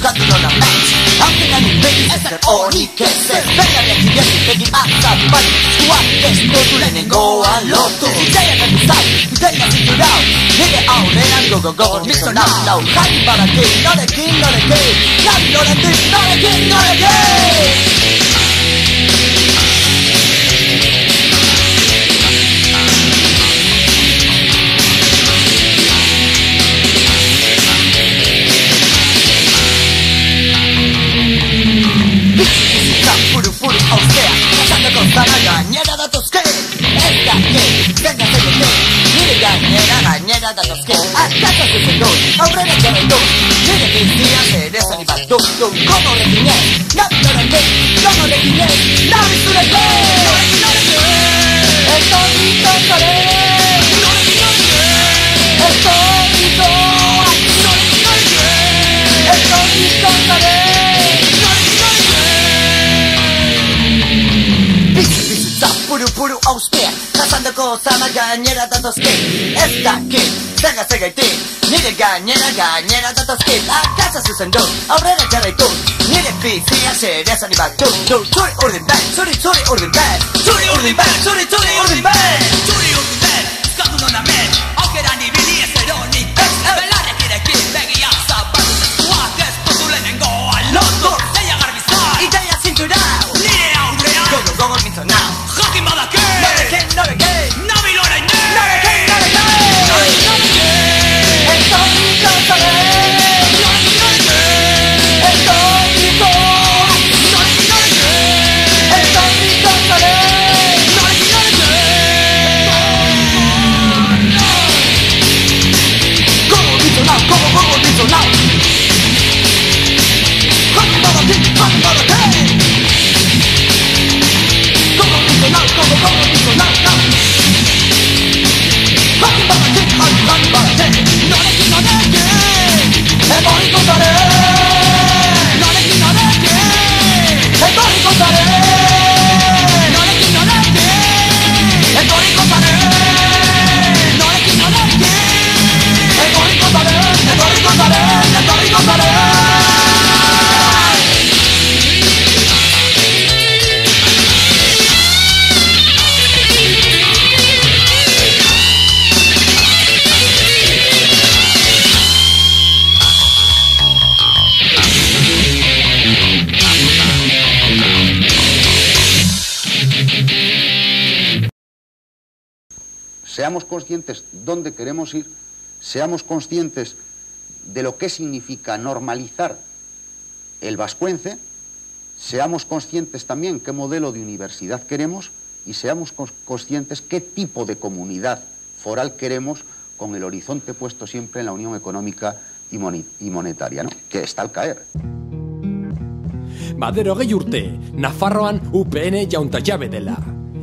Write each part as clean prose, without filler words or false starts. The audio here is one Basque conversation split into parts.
buscando una match. Aunque nadie begi zer horik ez ez. Berriak ideak begi azapari. Zuak ez dutu lehenengoa lotu. Ideia ganduzai, ideia zinturau. Nire aurrean gogo misto nau. Jari barakin, norekin. Jari norekin. Furu haustea, kasandako zara gainera datozke. Ez dake, zenga zegote, nire gainera datozke. Akatza zuzen dut, aurrera jarrai dut. Nire bizia zerezan ibat dut. Gogo rekinez, nabi norekinez, nabi zureke. Etorriko zare, etorriko zare. Puru auspea, kasandako zama gainera datozke. Ez daki, zenga zegaitik, nire gainera datozke. Akatza zuzen dut, aurrera jarrai dut. Nire bizia zerezan ibat dut. Zuri urdin bat, zuri urdin bat. Zuri urdin bat, zuri urdin bat. Zuri urdin bat, zkadun honamen. Aukeran ibili ez eronik ez. Belarrek irekin begia zapatu. Zuak ez dutu lehenengoa lotu. Zeia garbizai, ideia zinturau. Nire aurrean, gogo minzo nau. Jakin badake, norekin, nabil orain ne. Norekin, etorriko zare. Etorriko zare. Gogo minzo nau. Jakin badake. Seamos conscientes dónde queremos ir, seamos conscientes de lo que significa normalizar el vascuence, seamos conscientes también qué modelo de universidad queremos y seamos conscientes qué tipo de comunidad foral queremos con el horizonte puesto siempre en la Unión Económica y Monetaria, ¿no? Que está al caer. Badero gehi urte, Nafarroan UPN jaunta jabe dela.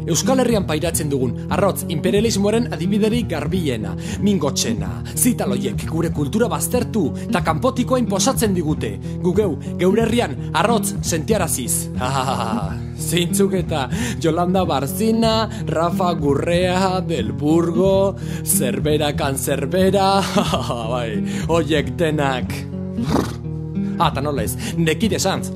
Euskal Herrian pairatzen dugun arrotz imperialismoaren adibiderik garbiena, mingotxena, zitaloiek gure kultura baztertu eta kanpotikoa inposatzen digute. Geure herrian arrotz sentiaraziz. Zeintzuk eta Yolanda Barzina, Rafa Gurrea, Del Burgo, Zerbera Kanzerbera, bai, oiek denak. Eta nola ez, nekide santz.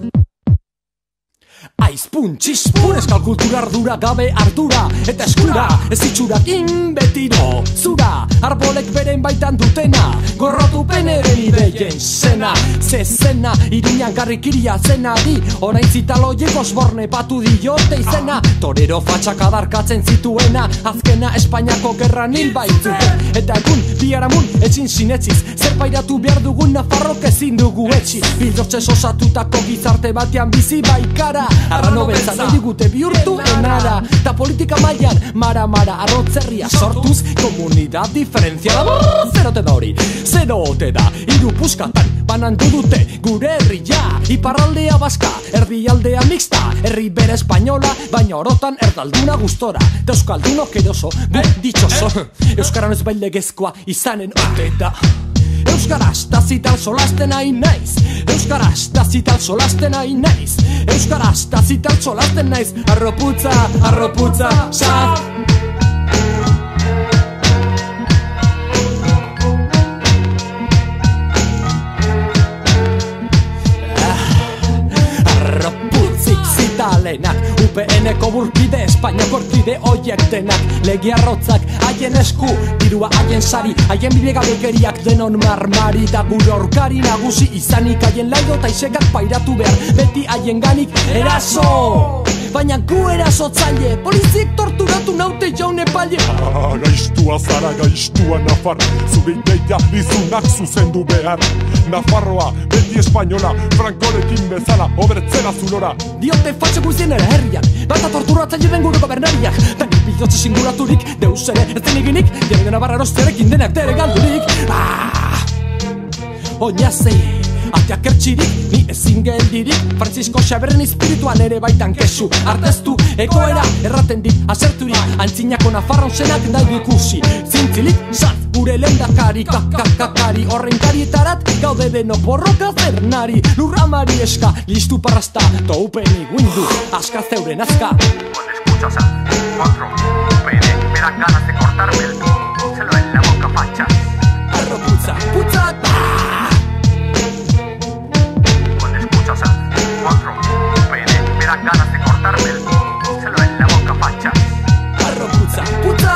Aizpun, txispun, eskal kultura ardura gabe ardura eta eskura, ez itxurakin betiro zura, arbolek beren baitan dutena, gorrotu peneren ideien zena, zezena, irinan garrikiria zena di, orain zitaloiek osborne batu diote izena, torero fatxak adarkatzen zituena, azkena Espainiako gerran hil baitzuten, eta egun biharamun etxin sinetziz, zer pairatu behar dugun Nafarrok ezin dugu etxi, bildortzez osatutako gizarte batean bizi baikara, arrano beltza nahi digute bihurtu enara, ta politika mailan mara arrotzerria sortuz, komunidad diferentziala, zerote da hori, zerote da, hiru puskatan banandu dute gure herria, iparraldea baska, erdialdea mixta, herri bere espainola, baina orotan erdalduna gustora, eta euskaldunok eroso, ditxoso, euskaran ez bailegezkoa izanen ote da. Euskaraz tazital solasten hain naiz, euskaraz tazital solasten hain naiz, euskaraz tazital solasten naiz, arroputza, saf. Espainiako orkide oiek denak, lege arrotzak haien esku, dirua haien sari, haien bidegabekeriak denon marmari. Da gure aurkari nagusi izanik, haien laido eta isekak pairatu behar, beti haien ganik eraso. Baina gu erasotzaile, poliziek torturatu naute jaun epaile. Gaiztua zara, gaiztua Nafar, zure ideia izunak zuzendu behar. Nafarroa, beti espainola, Frankorekin bezala, obertzera zulora. Diote fatxe guzien ere herriak, bata torturatzaile den gure gobernariak. Denik bihotze singuraturik, deus ere ez deniginik, jere dena barra erosterekin denak dere galdurik. Oinazei, ateak ertxirik, ni ezin geldirik, Francisco Xaberren espirituan ere baitan kesu arteztu, egoera erraten dit aserturik, antzinako Nafarron zenak nahi ikusi, zintzilik, salt, gure lendakari, kakakakari, horren karietarat, gaude deno borroka zernari, lurramari eska, listu parrasta, toupeni guindu, aska zeuren aska. Cuando escuchas a 4 UPN, me dan ganas de cortarme el celo en la boca, facha. Arro putza, putza, Cuando escuchas a 4 UPN, me dan ganas de cortarme el celo en la boca, facha. arro putza, putza,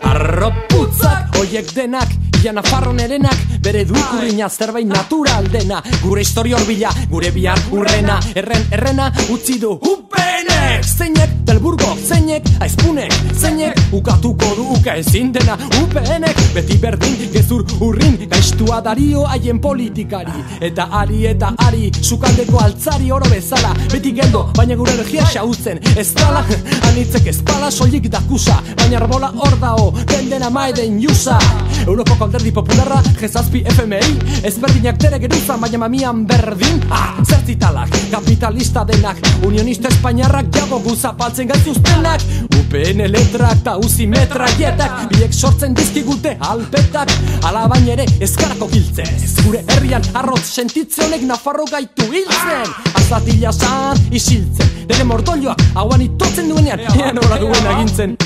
arro putzak, oiek denak, ia Nafarron erenak, bere du ikurriña zerbait natural dena, gure historia horbila, gure bihar urrena, errena utzi du UPNek, zeinek del Burgo, zeinek aizpunek, zeinek ukatuko du uka ezin dena UPNek, beti berdin gezur urrin, gaiztua dario haien politikari, eta ari, sukaldeko altzari oro bezala, beti geldo, baina gure energia xautzen, ez dala, anitzek ezpala soilik dakusa, baina arbola hor dao, dena maeden jusa, Europako alderdi popularra, G7 FMI, ezberdinak dere geruzan, baina mamian berdin, zertzitalak, kapitalista denak, unionista espainiarrak jago guzapaltzen gaituztenak, UPN letrak eta uzi metraietak, biek sortzen dizkigute alpetak, alabain ere ezkarako giltzen, gure herrian arrotz sentitze honek Nafarro gaitu hiltzen, azatila san isiltzen, dere mordolioak hauan itotzen duenean, ean hola duen agintzen.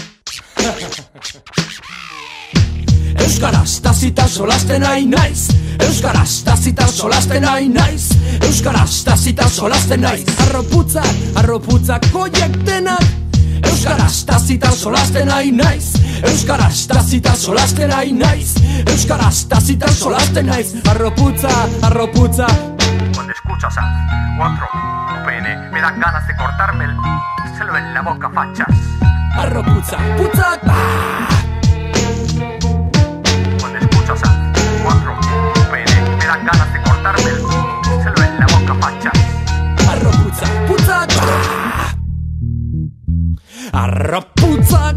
Euskaraz tazita solasten nahi naiz, Euskaraz tazita solasten nahi naiz, Euskaraz tazita solasten naiz, arroputzak koiek denak, Euskaraz tazita solasten nahi naiz, Euskaraz tazita solasten nahi naiz, Euskaraz tazita solasten naiz, arroputza. Cuando escuchas a 4 UPN, me dan ganas de cortarme el celo en la boca, fachas. Arroputza, putzak, Cuando escuchas a 4 UPN, me dan ganas de cortarme el celo en la boca, fachas. arroputza, putzak, arroputzak,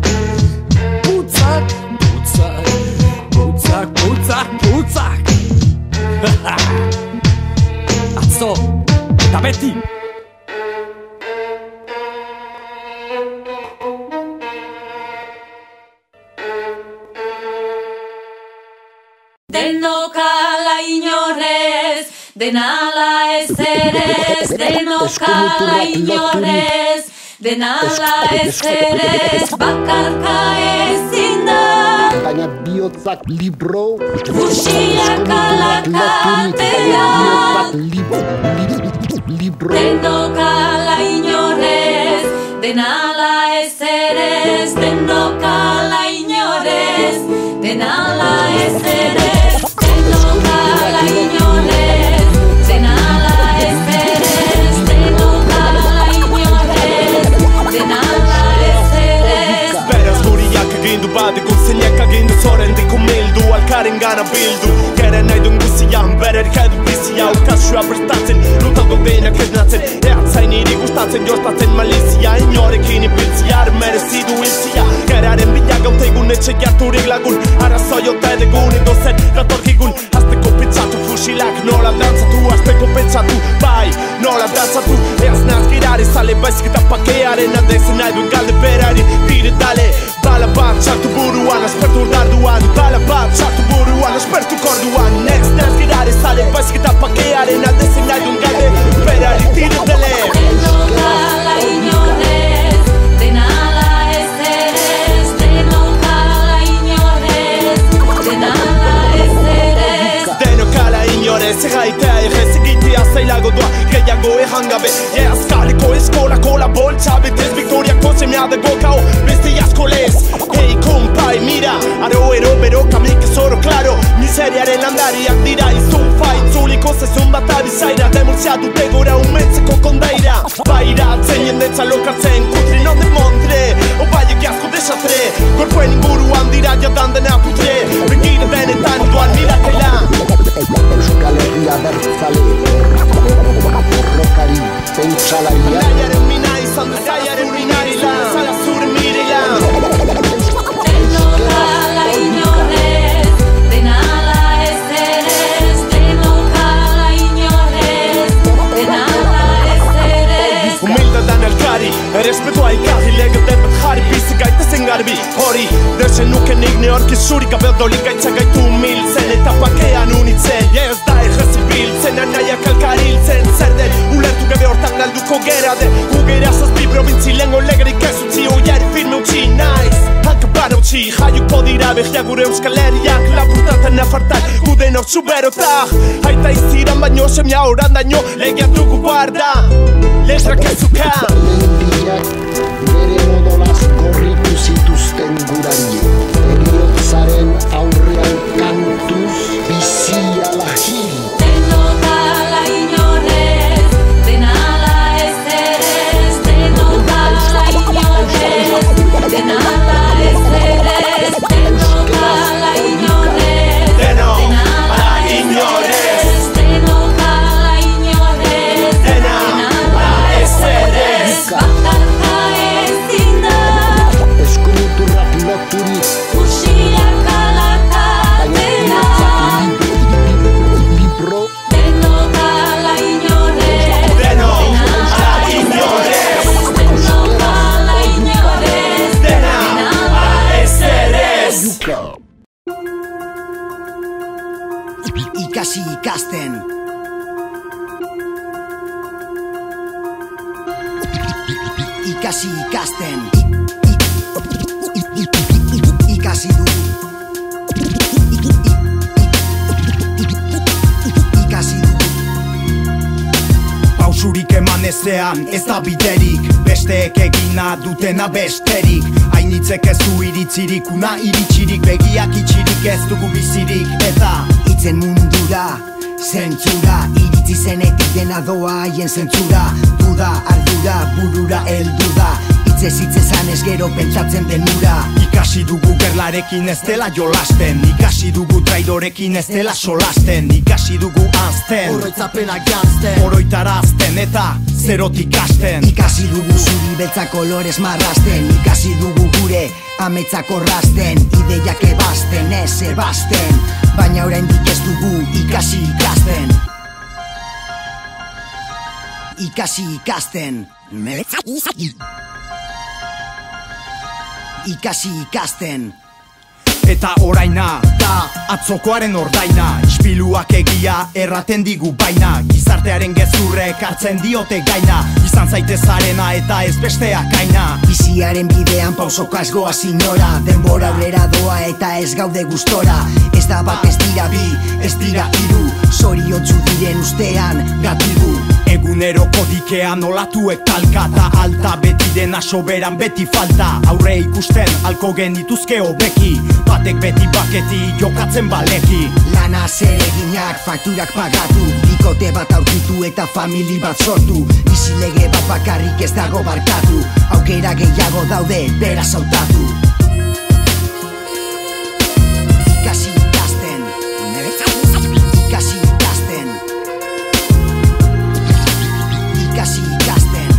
putzak. Atzo, eta beti. Denokala inorez, denala ezerez, denokala inorez, denala ezerez, bakarka ezin da. Baina bihotzak libro, Fusilak alakatea, libro. denokala inorez, denala ezerez, denokala inorez, denala ezerez, denokala inorez, denala ezerez, denokala inorez, denala ezerez. Beraz guriak egin du badeko zeinak agindu zorendiko mildu alkaren gana bildu Geren nahi duen guzian bererik edu bizia Ukazioa prestatzen, lutatu denak esnatzen Eatzain iri gustatzen, jostatzen malizia Inorekin ibiltzia, merezidu hiltzia Geraren bila gaute egun etxe jarturik lagun Arazoi ote degun edozen gatorkigun Azteko pentsatu fusilak nola dantzatu Azteko pentsatu, bai, nola dantzatu Eaz nazgirari zale baizik eta pakearen Aldezen nahi duen galde berari dire dale Bala bat sartu buruan, aspertu darduan Bala bat sartu buruan, aspertu korduan Next nazgirari zale baizik eta pakearen Aldezen nahi duen galde berari dire dale Denokala inorez, denala ezerez, denokala inorez, denala ezerez. Denokala inorez, egaitea egez egitea zailago doa Gehiago ejan gabe, azkariko eskola kolabora Ametsa betez, Victoriako semea dago kao beste asko lez. Hey, kompai, mira, aro ero bero kamik ez oro klaro. Miseriaren landariak dira izun faitzuliko zezun bat abizaira. Demolzia dute gora umetzeko kondaira. Baira, atzen jendetza lokartzen, kutri non de montre. Opaiek asko desastre, gorpoen inguruan dira jadan dena putre. Begira denetan duan mirakela. Euskal Herria bertzale, borrokari, pentsalaria. Gaiaren mina izan da, gaiaren minarila, zala zure mirela. Denokala inorez, denala ez erez. Denokala inorez, denala ez erez. Humildadan elkari, errespetua ikarri legeten bat jarri. Bizi gaitezen garbi, hori dersen nuken igneorki zuri gabe dolik gaitza gaitu humiltzen. Eta pakean unitzen, ez da errezibiltzen. Anaiak alkariltzen, zer den ulertu gabe hortan galduko gera den. Gugera zazpi provintzi lengo legerik ez utzi. Oiari firme utzi, naiz hankabana utzi. Jaiuko dira behia gure euskal herriak. Lapurtatan afartak, guden hor zuberotak. Aita iziran baino, semia horan daño. Legia dugu barda, lesrak ezuka. Mendiak bere odolaz gorritu zituzten gurari. Heriotzaren aurrean kantuz biziala hil. Denokala inorez, denala ez erez. Denokala inorez, denala ez erez. Denokala inorez, denala inorez. Denokala inorez, denala ez erez. Bakarka ezin da, Eskumuturrak loturik, usiak baina alakatea. libro Denokala inorez, denala inorez. Denokala inorez, denala ez erez. yuka. Ikasi ikasten. Ikasi ikasten. Ikasi dugu. Ikasi dugu. Pausurik eman ezean, ez da biderik. Besteek egina dutena besterik. Hainitzek ez du iritzirik, una iritsirik. Begiak itxirik ez dugu bizirik. Eta Itzen mundura, zentzura. Iritzi zenetik dena doa haien zentzura. Duda, ardura, burura heldu da. Itzez itzezan ez gero pentsatzen denura. ikasi dugu gerlarekin ez dela jolasten. Ikasi dugu traidorekin ez dela solasten. Ikasi dugu azten, Oroitzapenak janzten. oroitarazten eta zerotik hasten. Ikasi dugu zuri beltza kolorez marrasten. Ikasi dugu gure ametzak orrazten. Ideiak ebasten, ez ebasten. Baina oraindik ez dugu ikasi ikasten. Ikasi ikasten. Ikasi ikasten. Eta oraina da atzokoaren ordaina. Ispiluak egia erraten digu baina. Gizartearen gezurrek hartzen diote gaina. Izan zaitez arena eta ez besteak aina. Biziaren bidean pausoko asgoa sinora. Denbora aurrera doa eta ez gaude gustora. Ez da bat ez dira bi, ez dira hiru. Zoriontsu diren ustean gatigu. Eguneroko dikean olatuek talka. Ta alta beti dena soberan beti falta. Aurre ikusten alko genituzke hobeki. Batek beti baketi jokatzen baleki. Lana zereginak fakturak pagatu. Bikote bat aurkitu eta famili bat sortu. Bizilege bat bakarrik ez dago barkatu. Aukera gehiago daude beraz hautatu. Ikasi ikasten. Ikasi ikasten. Ikasi ikasten.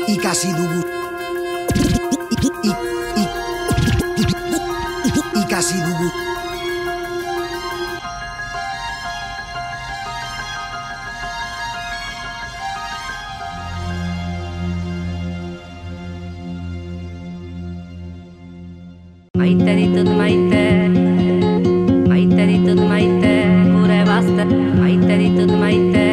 Ikasi dugu. Ikasi dugu. Maite ditut maite, maite ditut maite, gure bazte. Maite ditut maite,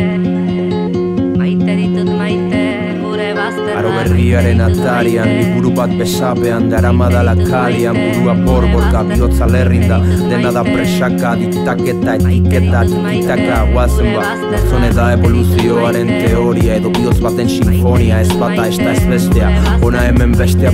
maite ditut maite, gure bazte. Aro herriaren atarian, liburu bat besapean, daramadala kalian, burua borborka, bihotza lerrinda, dena da presaka, diktaketa, etiketa, tikitaka, guazen ba, zone da evoluzioaren teoria, edo bihotz baten sinfonia, ez bata, ez da ez bestea, ona hemen bestea,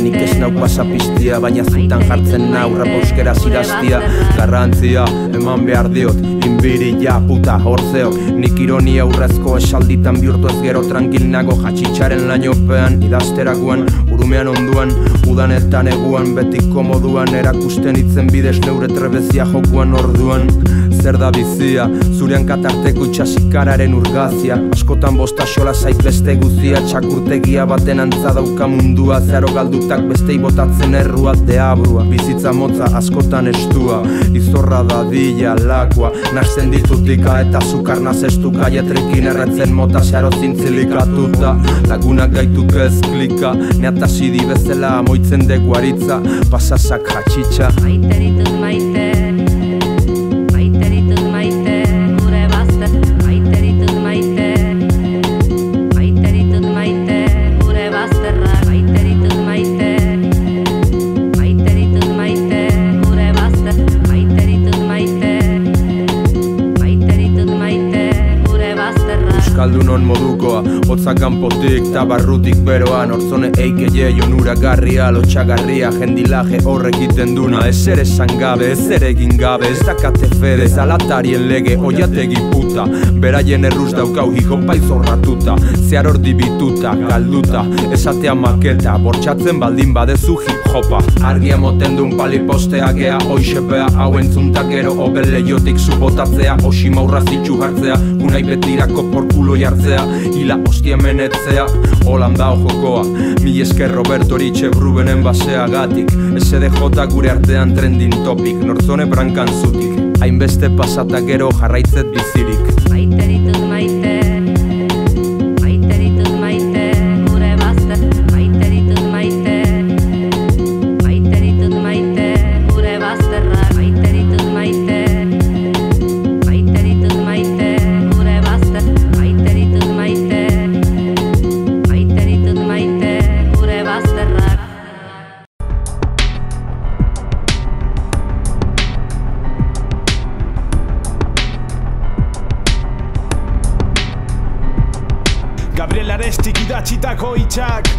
nik ez nauk pasapistia, baina zutan jartzen nau, rap euskeraz idaztia, garrantzia, eman behar diot, inbiri ja, puta, hortzeok, nik ironia urrezko esalditan bihurtu ez gero tranquil nago, jatxitxaren lainopean, idazterakoan, urumean onduan, udanetan eguan, beti komoduan, erakusten itzen bidez neure trebezia jokuan orduan. Zer da bizia, zurean katarteko itxasikararen urgazia, askotan bosta xola zait beste guzia, txakurtegia baten antza dauka mundua, zeharo galdutak bestei botatzen errua, deabrua, bizitza motza askotan estua, izorra dadila lakua, nazen ditutika eta azukar nazestu gaietrekin erretzen mota zeharo zintzilikatuta, lagunak gaituk ez klika, neatazidi bezala moitzen degu aritza, pasazak jatxitxa. Maiteritut maite, maiteritut maite, gure bazter. Maiteritut maite, maiteritut maite, gure bazterra. Maiteritut maite, maiteritut maite, gure bazter. Maiteritut maite, maiteritut maite, gure bazterra. Euskaldunon modukoa, hotzak kanpotik ta barrutik beroan, hortzone eikeie onuragarria, lotxagarria, jendilaje horrek egiten duna, ez ere esan gabe, ez ere egin gabe, ez dakate fede, zalatarien lege, oiategi puta, beraien erruz daukau hijopai zorratuta, zehar hor dibituta, galduta, esatea maketa, bortxatzen baldin badezu hip-hopa, argia moten duen paliposteak ea, oixepea, hau entzuntak ero, obel leiotik zubotatzea, osima urrazitxu jartzea, unai betirako porkulo jartzea, hila ostia menetzea, holan da jokoa, mil esker Roberto Ritxe Brubenen baseagatik, SDJ gure artean trending topic, nortzone brankan zutik, hainbeste pasata gero jarraitzet bizirik. Maiteritut maite, maiteritut maite, gure bazter. Maiteritut maite, maiteritut maite, gure bazterra. Maiteritut maite, maiteritut maite, gure bazter. Maiteritut maite, maiteritut maite, gure bazterra. Gabriel Arestik idatzitako hitzak,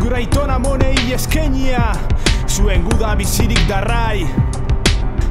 gure aitona monei eskenia, zuen guda bizirik darrai.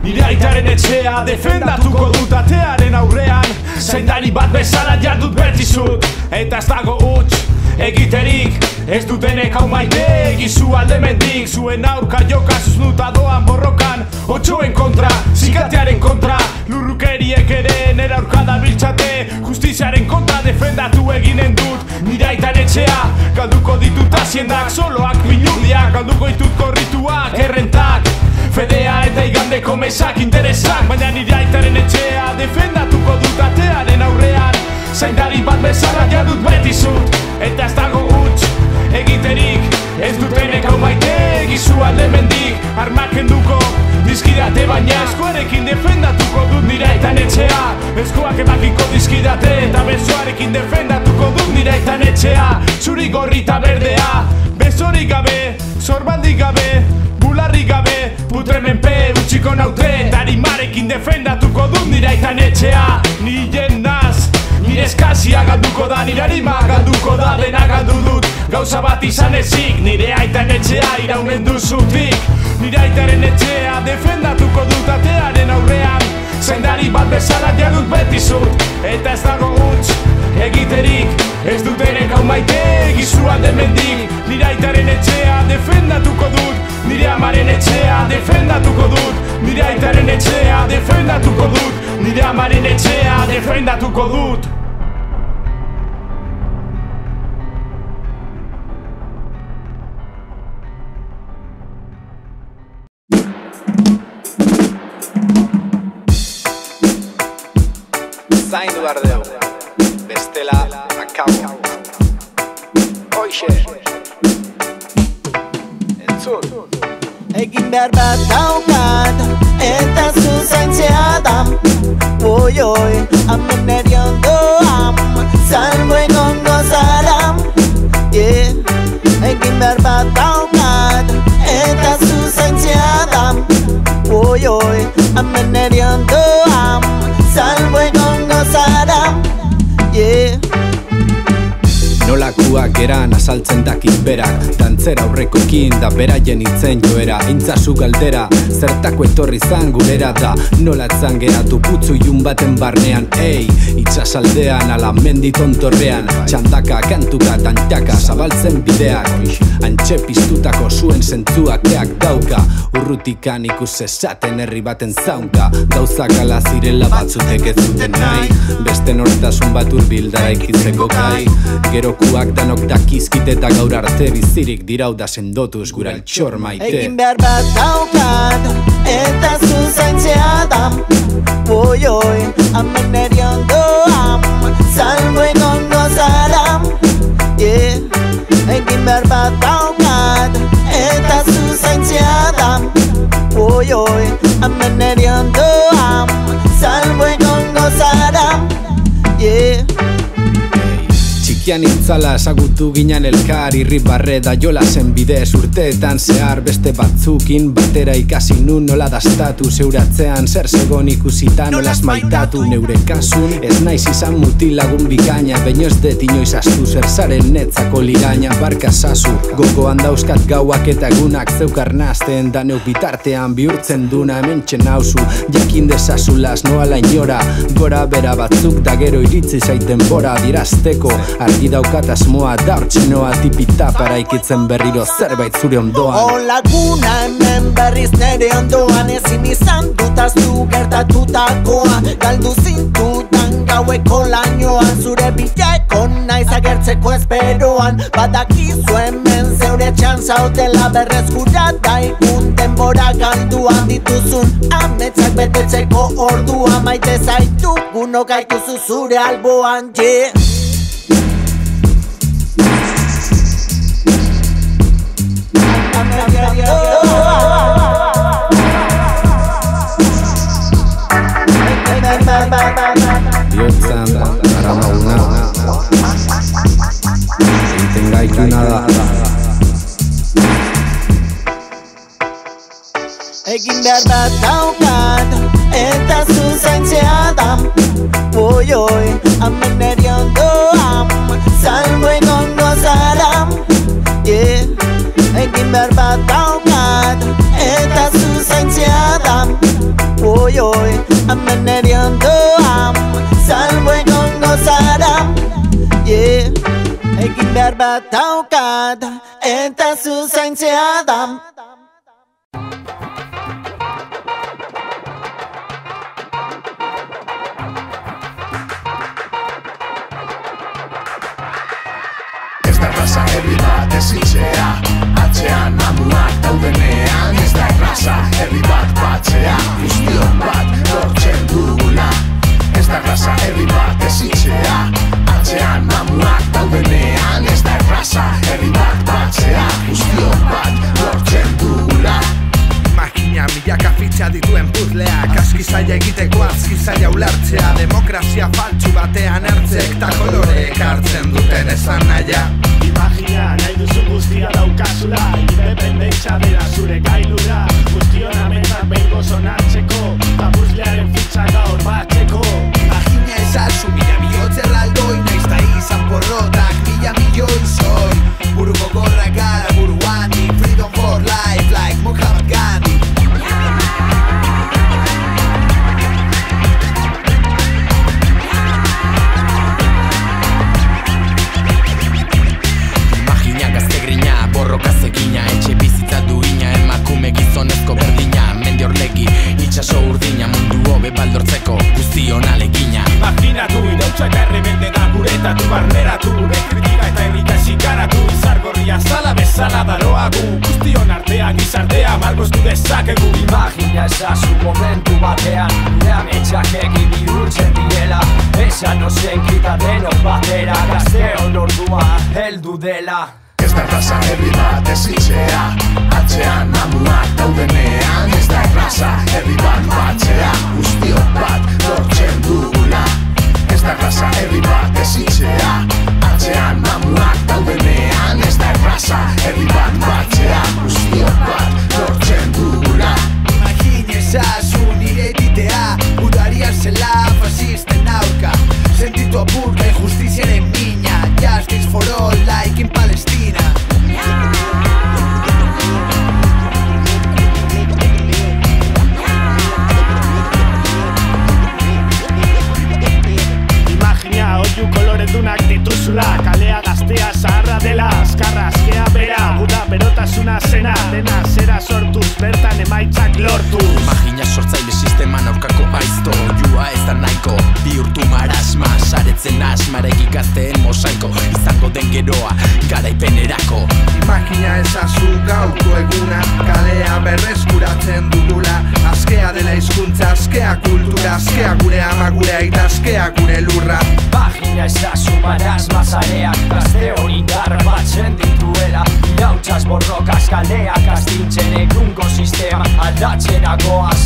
Nire aitaren etxea defendatuko dut atearen aurrean, zaindari bat bezala jardut bertizut, eta ez dago huts egiterik, ez dutenek hau maite egizu aldemendik, zuen aurka joka zuznuta doan borrokan, otxoen kontra, zikatearen kontra, lurrukeriek ere nera aurka dabiltzate, justiziaren kontra defendatu eginen dut, nire aitan etxea, galduko ditut haziendak, soloak minurdiak, galduko ditut korrituak, errentak, fedea eta igandeko mesak interesak, baina nire aitaren etxea defendatuko dut atearen aurrean, zaindari bat bezala jardut betizut, eta ez dago huts egiterik, ez dutenek hau maite egizu aldemendik, armak enduko dizkidate baina eskuarekin defendatuko dut nire aitan etxea, eskuak emakiko dizkidate eta besoarekin defendatuko dut nire aitan etxea, zuri gorri eta berdea, besorik gabe, zorbaldik gabe, bularrik gabe, putremenpe utxiko naute, darimarekin defendatuko dut nire aitan etxea, nien naz, nire eskazia galduko da, nire arima galduko da, dena galdu dut, gauza bat izan ezik, nire aitan etxea iraunen duzutik, nire aitaren etxea defendatuko dut atearen aurrean, zaindari bat bezala jardut betizut, eta ez dago huts egiterik, ez dutenek hau maite egizu aldemendik, nire aitaren etxea defendatuko dut, nire amaren etxea defendatuko dut, nire aitaren etxea defendatuko dut, nire amaren etxea defendatuko dut. Zaindu behar dugu, bestela akabo. Hoxe, entzun. Egin behar bat daukat, eta zuzaintzea da. Oi, amen eri ondoan, salbo egongo eran azaltzen dakit berak, dantzera aurrekokin da beraien itzen joera. Intzazu galdera, zertako etorri zan gurera da, nolatzan geratu putzu ilun baten barnean. Ei, itxasaldean ala mendi tontorrean, txandaka, kantuka, tantaka, zabaltzen bideak, antxe piztutako zuen zentzuak eak dauka, urrutikan ikus esaten herri baten zaunka, gauzak ala zirela batzutek ez zuten nahi, beste nortasun bat urbildara ikitzeko gai, gerokuak danok dakizkite eta gaur arte bizirik dirau da sendotuz gura altxor maite. Egin behar bat daukat, eta zuzaintzea da, oi, amen eriondoam, salgo egongo zara, egin behar bat daukat, eta zuzaintzea da, oi, amen eriondoam, salgo egongo zara, Txikian itzala esagutu ginen elkar, irribarre da jolasen bidez urteetan zehar, beste batzukin batera ikasi nun nola dastatu, zeuratzean zer zegon ikusita nolaz maitatu, neure kasun ez naiz izan mutilagun bikaina, baino ez det inoiz astu zer zaren netzako liraina, barka zazu, gogoan dauzkat gauak eta egunak zeukar nazten, da neuk bitartean bihurtzen duna hementxe nauzu, jakin dezazulaz noala inora, gora bera batzuk da gero iritzi zaiten bora dirazteko, argi daukat asmoa da hortxenoa tipita para ikitzen berriro zerbait zure ondoan. Laguna hemen berriz nere ondoan, ezin izan dutaztu gertatutakoa, galdu zintutan gaueko lainoan, zure bileko naiz agertzeko esperoan, badakizu hemen zeure txan zautela berrezkura daikun denbora galduan dituzun, ametsak betetzeko ordua, maite zaitu gunok gaituzu zure alboan, Biotzan aramaguna egiten gaituna da. Egin behar bat daukat, eta zuzaintzea da, oi, amen eriondoam, salgo egongo zara, egin behar bat daukat, eta zuzaintzea da, oi, amen eriondoam, salgo egongo zara, egin behar bat daukat, eta zuzaintzea da. Erraza herri bat ezitzea, atzean amuak daudenean, ez da erraza herri bat batzea, guztion bat lortzen dugula. Ez da erraza herri bat ezitzea, atzean amuak daudenean, ez da erraza herri bat batzea, guztion bat lortzen dugula. Imagina milaka fitxa dituen puzleak, aski zaila egiteko aski zaila ulertzea, demokrazia faltsu batean ertzek ta koloreek hartzen duten esan naia. Imagina nahi duzu guztia daukazula, independentza dela zure gailura, guztion amenak behingo sonatzeko, ta puzlearen fitxa gaur batzeko. Imagina ezazu mila bihotz erraldoi, naiz da izan porrotak mila milioi zoi, buruko gorra gara buruan di, freedom for life like Muhammad Gandhi. Borrokaz egina, etxe bizitza duina, emakume gizonezko berdina, mendi horlegi, itxaso urdina, mundu hobe baldortzeko, guztion alegina. Imaginatu, irautza eta errebelde da guretatu, barneratu, bekritika eta errikasik garatu, izargorria zala bezala daroagu, guztion artean gizartea malgoztu dezakegu. Imagina ezazu momentu batean, gure ametsak egin bihurtzen direla, esan ozen kita denok batera, gazteon ordua heldu dela. Ez da erraza herri bat ezitzea, atzean amuak daudenean, ez da erraza herri bat batzea, guztion bat lortzen dugula. Ez da erraza herri bat ezitzea, atzean amuak daudenean, ez da erraza herri bat batzea, guztion bat lortzen dugula. Imagine ezazu nire egitea, udaria zela fasisten aurka, sentitu apurka injustiziaren mina, justice for all like dena zena, dena zera sortuz, bertan emaitzak lortuz. Imagina sortzaile sisteman aurkako aizto, jua ez da nahiko, bihurtu marasma, saretzen asma, eraiki gazteen mosaiko, izango den geroa, garaipenerako. Imagina ezazu gaurko eguna, kalea berreskuratzen dugula, askea dela hizkuntza, askea kultura, askea gure ama, gure aita, askea gure lurra. Imagina ezazu marasma zareak, gazte hori garbatzen dituela, irautzaz borrokaz kaleak astintzen egungo sistema aldatzera goaz.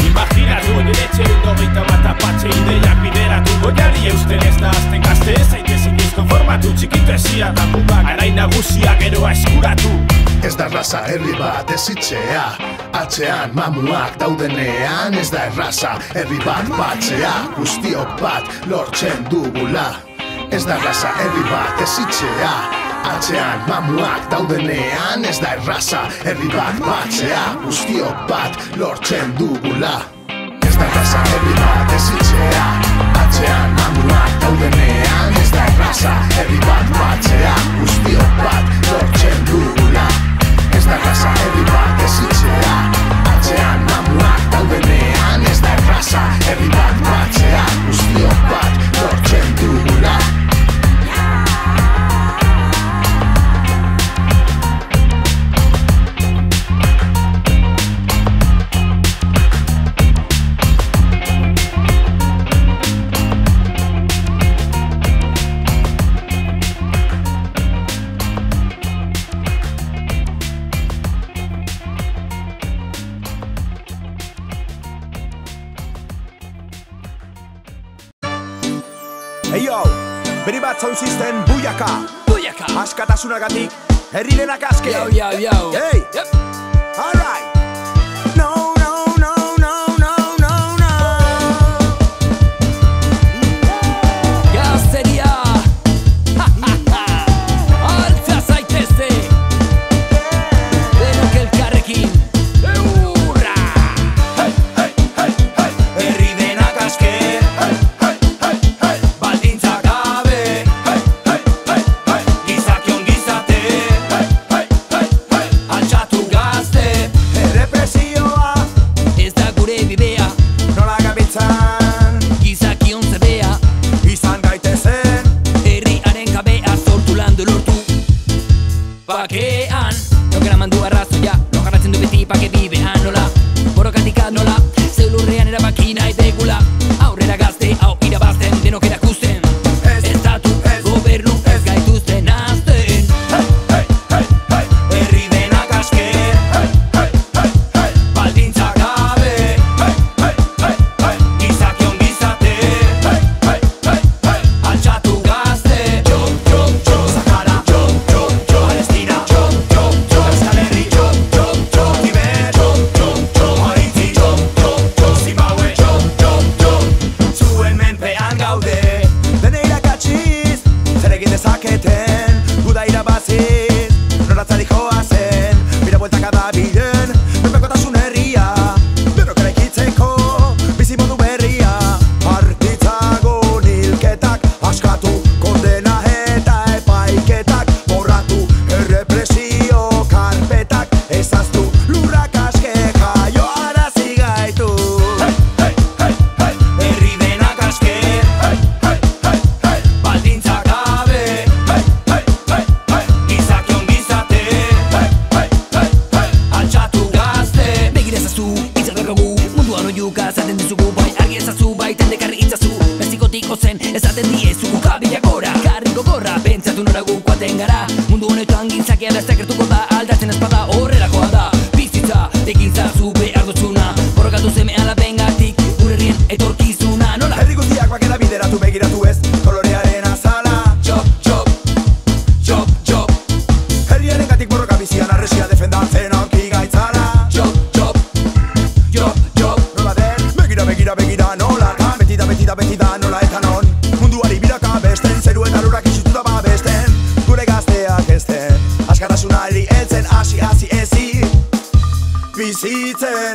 Imaginatu, diretxe dogeita bat apatxe ideiak bideratu, goiari eusten ez da azten gazte ez aitezin konformatu, txikitu ezia eta mugak, arain nagusia geroa eskuratu. Ez da erraza herri bat ezitzea, atzean mamuak daudenean. Ez da erraza herri bat batzea, guztiok bat lortzen dugula. Ez da erraza herri bat ezitzea, atzean mamuak daudenean. Ez da erraza herri bat batzea, guztiok bat lortzen dugula. Ez da erraza herri bat ezitzea, atzean mamuak daudenean. Ez da erraza herri bat batzea, guztiok bat lortzen dugula. Ez da erraza herri bat ezitzea, atzean mamuak daudenean. Ez da erraza herri bat batzea, guztiok bat lortzen dugula. Eio, beri bat sound system buyaka. Buyaka. Askatasunagatik, herri denak aske. Yo, yo, yo. Hey, yep. All right. No, no, no, no, no, no, no. Gazteria. Altza zaitezte. Denok elkarrekin. Eurra. Hey, hey, hey, hey. Herri denak aske. Bakean, lokera mandu arrazoia, lo jarratzen du beti pake bibean nola, borokatik nola, zeulurrean erabaki nahi begula, aurrera gazte, hau irabazten, denok erakusten, estatu, gobernu, ez gaituzten azten. Hey, hey, hey, hey. Herri denak aske. Hey, hey, hey, hey. Baldintza gabe. Hey, hey, hey, hey. Gizakion gizate. Hey, hey, hey, hey. Altxatu gazte. Jom, jom, jom. Sahara. Jom, jom, jom. Palestina. Jom, jom, jom. Euskal Herri. Jom, jom, jom. Tibet. Jom, jom, jom. Haiti. Jom, jom, jom. Zimbabwe. Jom, jom, jom. Zuen menpean gaude. Dene irakatxiz, zer egin dezaketen, guda irabaziz, noratzari joazen, bira bueltaka da bilen, menpekotasun herria, denok eraikitzeko, bizimodu berria, artitzago nilketak, askatu, kondena eta epaiketak, borratu, errepresio karpetak, ezaztu, lurrak aske jaio arazi gaitu. Hey, hey, hey, hey. Herri denak aske. Hey, hey, hey, hey. Baldintza gabe. Hey, hey, hey, hey. Gizakion gizate. Hey, hey, hey, hey. Altxatu gazte. Begira ezazu, itzak daukagu, munduan oiuka zaten dizugu, bai argi ezazu, bai tendekarri itzazu, bezikotik ozen, ezaten diezugu kabilak gora, karriko gorra, pentsatu nora gukoaten gara, mundu honetan gintzakea da ez takertuko da, aldatzen espada horrelakoa da, bizitza, egin zazu behar dutzuna, borrokatu zeme alabengatik, gure herrien etorkizuna, nola? Herri guztiak bakera bideratu begiratu ez, kolorearen azala. Job, job, job, job. Herriaren gatik borroka bizian arresia defendatzen auki gaitzala. Job, job, job, job. Nola den, begira, begira, begira nola, beti da, beti da, beti da nola eta non, munduari biraka besten, zeru eta lurak isitu da babesten, gure gazteak ezten, askatasunari heltzen, hasi, hasi, ezi, bizitzen.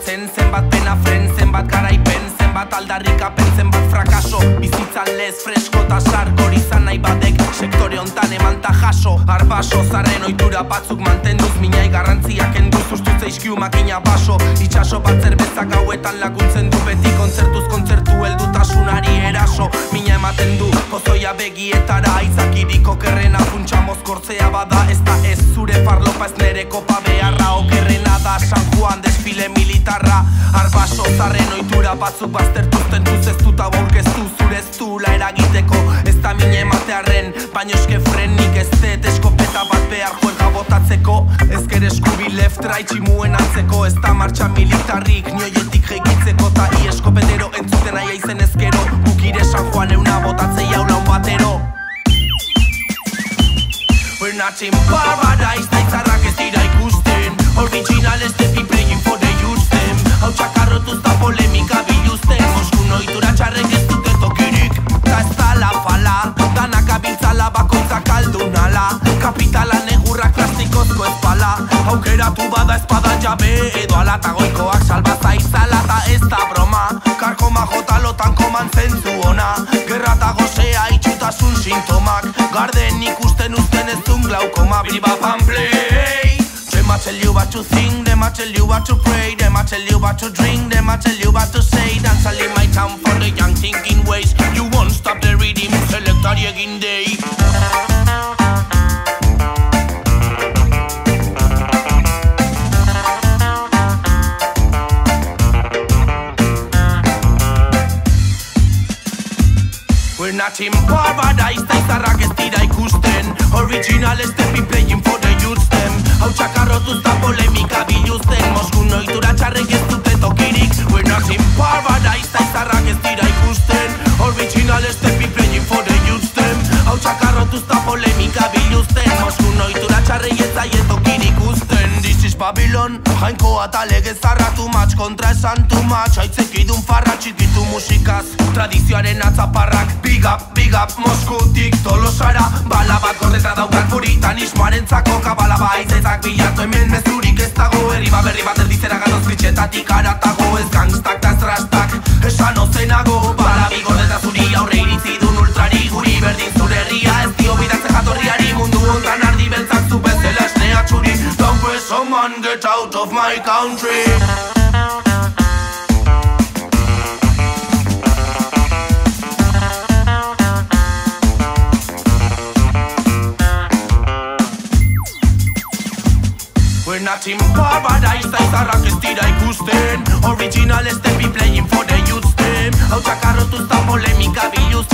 pairatzen. Zenbat pena fren, zenbat garaipen, zenbat aldarrikapen, zenbat frakaso. Bizitzan lez, fresko eta sarkor izan nahi badek sektore hontan eman ta jaso. Arbaso, zarren ohitura batzuk mantenduz, minai garrantziak enduz, ustuz zeizkiu makina baso. Itxaso bat zerbezak gauetan laguntzen du, beti kontzertuz kontzertu heldutasunari eraso. Mina ematen du, pozoia begietara, aitzakirik okerrena funtsa mozkortzea bada. Ez da ez zure farlopa ez nere kopa beharra, okerrena da San Juan desfile militarra. Arbaso, zarren ohitura batzuk baztertuzten duz, ez dut aurkeztu zure ez dula eragiteko. Ez da mine ematearren, baino eske frenik ez dut eskopeta bat behar juerga botatzeko. Ezker eskubi left right imuen antzeko, ez da martxa militarrik nioietik jeikitzeko. Ta i eskopetero entzuten aia izen ezkero, bukire San Juan euna botatzei haula un batero. We're not in paradise, naitzarrak ez dira ikusten. Original ez tepi playing for the youth them. Hau txakarrotuz da polemika biluzten. Moskun ohitura txarrek ez dute tokirik. Ta ez tala fala, danak abiltzala bakoitzak aldunala. Kapitala negurrak plastikozko ezpala. Aukeratu bada espadan jabe edo ala ta goikoak salbaza izala. Ta ez da broma, karkoma jotalotan koman zentzu ona. Gerra ta gozea itxutasun sintomak. Garden ikusten uzten ez dun glaukoma. Biriba play. Them a tell you what to think, them a tell you what to pray, them a tell you what to drink, them a tell you what to say. Dance all in my town for the young thinking ways. You won't stop the rhythm, selector yegin day. We're not in paradise, naitzarrak ez dira ikusten. Original ez tepi playing for the youths them. Hau txakarrotuz da polemika biluzten. Moskun ohitura txarrek ez dute tokirik. We're not in paradise, naitzarrak ez dira ikusten. Original ez tepi playing for the youths them. Hau txakarrotuz da polemika biluzten. Moskun ohitura txarrek ez zaie tokirik uzten. This is Babylon, jainkoa eta legez zarratu match kontra esan tu match. Aitzekidun farra txikitu musikaz, tradizioaren atzaparrak. Big up, Moskutik Tolosara. Bala bat gordeta daukat puritanismoaren zako. Kabala baizetzak bilatu hemen mezurik ez dago. Herri berri bat erdizera ganoz klitxetatik aratago. Ez gangstak ta ez rastak, esan ozenago. Bala bi gordeta zuri aurre iritzi dun ultrari. Guri berdin zure herria ez dio bidatzen jatorriari. Mundu hontan ardi beltzak zu bezala esnea txuri. Don't press someone, get out of my country. We're not in paradise, naitzarrak ez dira ikusten. Original ez tepi playing for the youths them. Hau txakarrotuz da polemika biluzten.